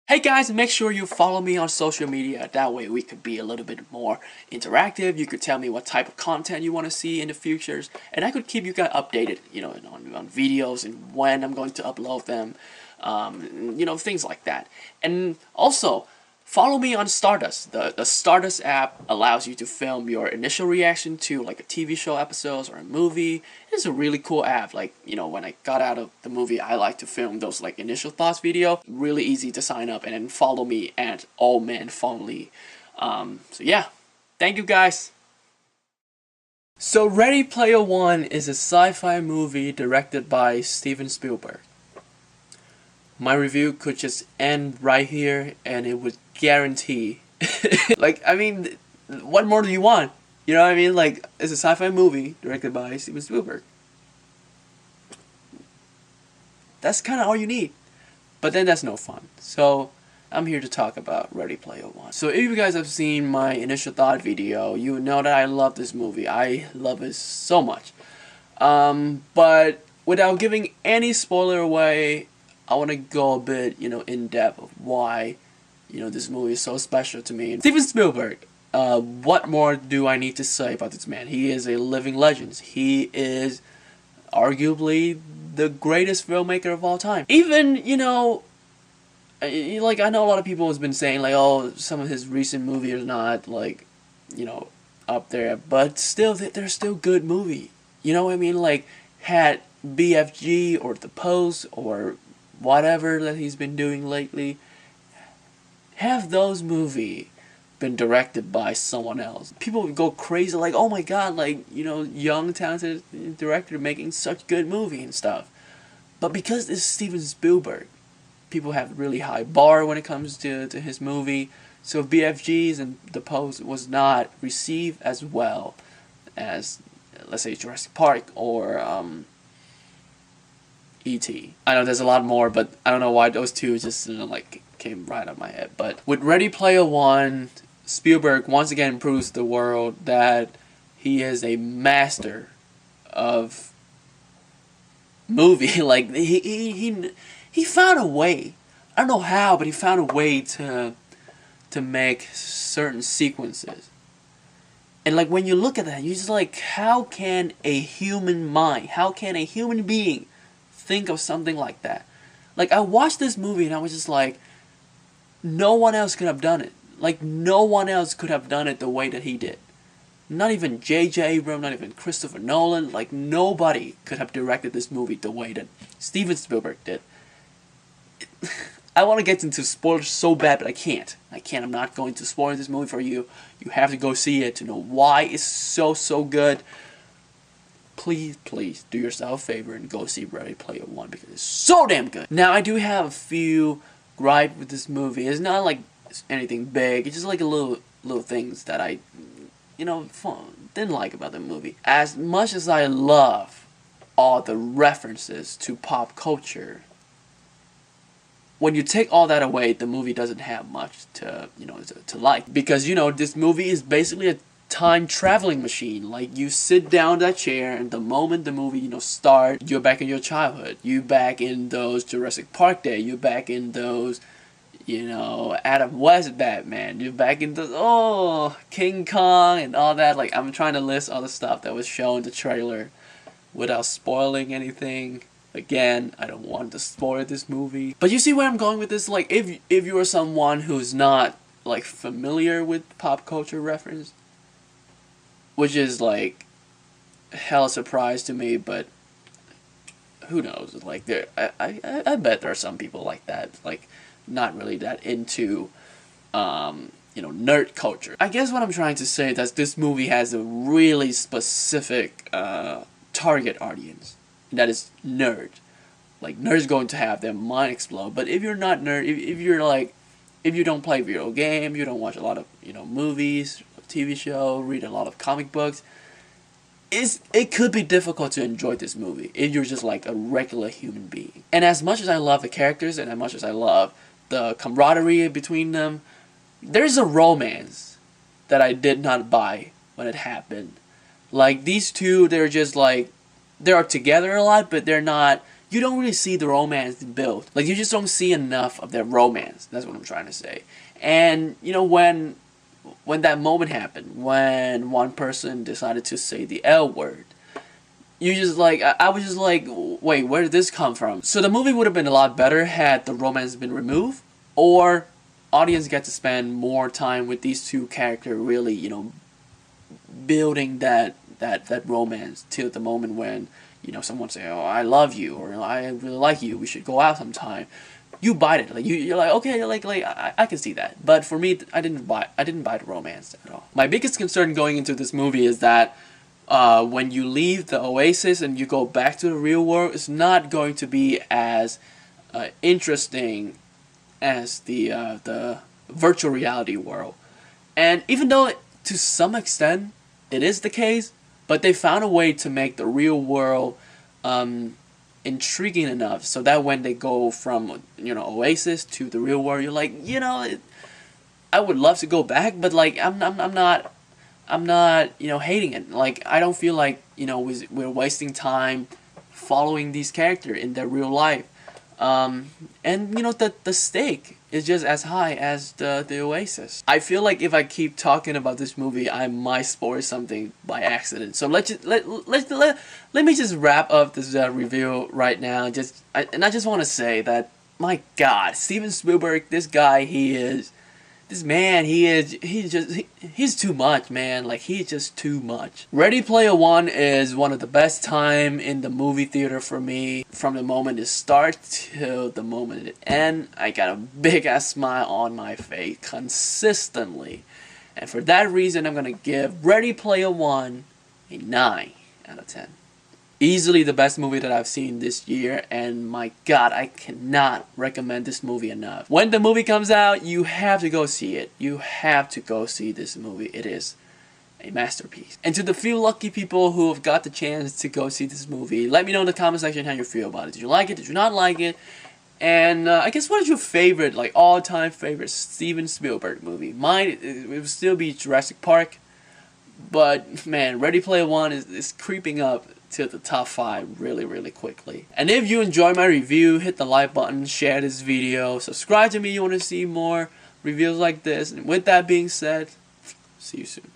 Hey guys, make sure you follow me on social media. That way we could be a little bit more interactive. You could tell me what type of content you want to see in the futures, and I could keep you guys updated, on videos and when I'm going to upload them, things like that. And also, follow me on Stardust. The Stardust app allows you to film your initial reaction to like a TV show episodes or a movie. It's a really cool app. Like, when I got out of the movie, I like to film those like initial thoughts video. Really easy to sign up and then follow me at allmanfondly. So yeah, thank you guys. So Ready Player One is a sci-fi movie directed by Steven Spielberg. My review could just end right here and it would guarantee what more do you want? You know what I mean? Like, it's a sci-fi movie directed by Steven Spielberg. That's kind of all you need. But then that's no fun. So I'm here to talk about Ready Player One. So if you guys have seen my initial thought video, you know that I love this movie. I love it so much. But without giving any spoiler away, I want to go a bit, in depth of why, this movie is so special to me. Steven Spielberg, what more do I need to say about this man? He is a living legend. He is arguably the greatest filmmaker of all time. Even, I know a lot of people have been saying, like, oh, some of his recent movies are not, like, up there, but still, they're still good movie. You know what I mean? Like, had BFG or The Post or whatever that he's been doing lately, have those movies been directed by someone else, people would go crazy, like, oh my god, like, young talented director making such good movie and stuff. But because it's Steven Spielberg, people have really high bar when it comes to his movie. So BFG's and The Post was not received as well as, let's say, Jurassic Park or E.T. I know there's a lot more, but I don't know why those two just came right out of my head. But with Ready Player One, Spielberg once again proves to the world that he is a master of movie. Like, he found a way. I don't know how, but he found a way to make certain sequences. And like, when you look at that, you're just like, how can a human mind, how can a human being think of something like that? Like, I watched this movie and I was just like, no one else could have done it. Like, no one else could have done it the way that he did. Not even J.J. Abrams, not even Christopher Nolan. Like, nobody could have directed this movie the way that Steven Spielberg did. I want to get into spoilers so bad, but I can't. I'm not going to spoil this movie for you. You have to go see it to know why it's so good. Please do yourself a favor and go see Ready Player One because it's so damn good. Now, I do have a few gripes with this movie. It's not like anything big. It's just like a little things that I, didn't like about the movie. As much as I love all the references to pop culture, when you take all that away, the movie doesn't have much to like. Because, this movie is basically a time traveling machine. Like, you sit down in that chair and the moment the movie start, you're back in your childhood. You back in those Jurassic Park days. You're back in those Adam West Batman. You're back in the King Kong and all that. Like, I'm trying to list all the stuff that was shown in the trailer without spoiling anything. Again, I don't want to spoil this movie. But you see where I'm going with this? Like, if you are someone who's not like familiar with pop culture reference, which is like hell surprise to me, but who knows? Like, I bet there are some people like that, like not really that into nerd culture. I guess what I'm trying to say is that this movie has a really specific target audience. That is nerd. Like, nerds going to have their mind explode. But if you're not nerd, if you don't play video games, you don't watch a lot of movies, TV show, read a lot of comic books, it could be difficult to enjoy this movie if you're just like a regular human being. And as much as I love the characters and as much as I love the camaraderie between them, there's a romance that I did not buy when it happened. Like, these two, they're just like, they are together a lot, but they're not, you don't really see the romance built. Like, you just don't see enough of their romance. That's what I'm trying to say. And, you know, when that moment happened, when one person decided to say the L word, you just like, I was just like, wait, where did this come from? So the movie would have been a lot better had the romance been removed, or audience get to spend more time with these two characters really, you know, building that romance till the moment when, you know, someone say, oh, I love you, or I really like you, we should go out sometime. You bite it, like you're like, okay, like I can see that. But for me, I didn't buy the romance at all. My biggest concern going into this movie is that when you leave the oasis and you go back to the real world, it's not going to be as interesting as the virtual reality world. And even though to some extent it is the case, but they found a way to make the real world intriguing enough so that when they go from, you know, oasis to the real world, you're like, you know, I would love to go back, but like I'm not, you know, hating it. Like, I don't feel like, you know, we're wasting time following these characters in their real life. And, you know, the stake is just as high as the Oasis. I feel like if I keep talking about this movie, I might spoil something by accident. So let me just wrap up this review right now. I just want to say that, my God, Steven Spielberg, this guy, he's too much, man. Like, he's just too much. Ready Player One is one of the best time in the movie theater for me. From the moment it starts till the moment it ends, I got a big ass smile on my face consistently. And for that reason, I'm gonna give Ready Player One a 9 out of 10. Easily the best movie that I've seen this year, and my God, I cannot recommend this movie enough. When the movie comes out, you have to go see it. You have to go see this movie. It is a masterpiece. And to the few lucky people who have got the chance to go see this movie, let me know in the comment section how you feel about it. Did you like it? Did you not like it? And I guess, what is your favorite, like, all-time favorite Steven Spielberg movie? Mine, it would still be Jurassic Park. But, man, Ready Player One is creeping up to the top 5 really, really quickly. And if you enjoyed my review, hit the like button, share this video, subscribe to me if you want to see more reviews like this. And with that being said, see you soon.